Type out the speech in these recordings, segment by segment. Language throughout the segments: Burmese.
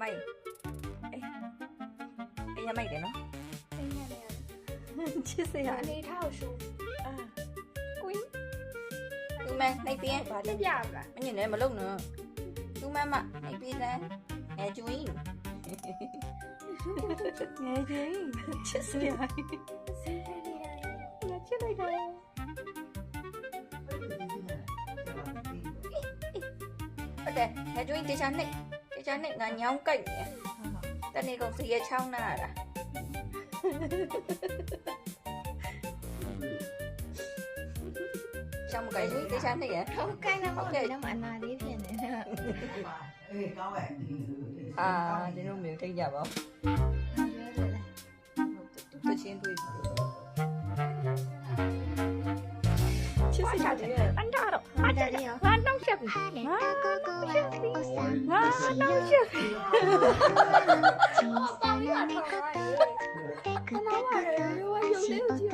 မိုက်အေးရမိုက်တယ်နော် စိတ်ညစ်နေရတယ် ချစ်စရာ အနေထားကိုရှု ကွင်းသူမနှိပ်ပြင်း ပြပြမလား မညင်လည်းမလုံနော်သူမနှိပ်ပြင်းစမ်းငယ်ကျွင်းငယ်ကျွင်းချစ်စရာ စိတ်ညစ်နေရတယ် ငါချစ်လိုက်တာဟုတ်တယ်ငယ်ကျွင်းတေချာနှိပ်ငါညောင်းကြိုက်နေတနေ့ကုန်စရချောင်းနာတာရှောင်းမကြိုက်ဘူးတေချာနှိပ်ရ ဟုတ်ကဲ့နော်ဟုတ်ကဲ့တော့အနာလေးဖြစ်နေတယ် အာဒီလိုမျိုးထိတ်ကြပါတချင်းတွေ့ချစ်စရာတယ်အန်တာတော့ အားတယ်ရော ငါနှောက်ချက်ပြီငါနှောက်ချက်ပြီ ပါပြီးမှထော်ရတယ်ခဏပါလေရောရုပ်လေးကိုကြည့်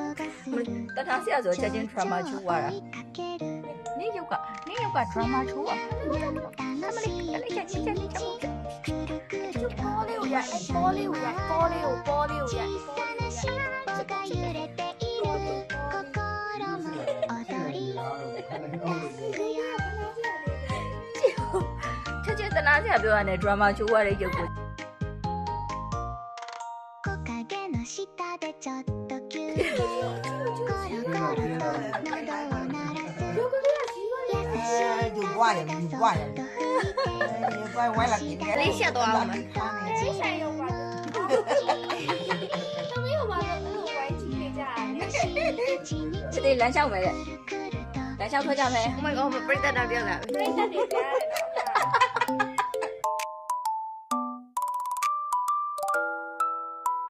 တထားဆရာဆိုချက်ချင်း drama ချိုးသွားတာနေရုပ်က drama ချိုးอ่ะအမလေးချက်ချင်းပေါ်လေးကိုရပေါ်လေးကိုရပေါ်လေးကိုရ ချက်ချင်းတနာဆရာပြောရတယ် drama ချိုးရတဲ့ရုပ်ကို လေးရှက်သွားအောင်မယ်ချိတ်ဆိုင်ရောက်ပါသမီးကဘာလို့ဝိုင်းကြည့်နေကြရလဲ ချစ်သေးလမ်းလျှောက်မယ်တဲ့လမ်းလျှောက်ထွက်ကြမယ် Oh my god ပြိတ္တာပြောတာပြိတ္တာတွေကြားရတယ်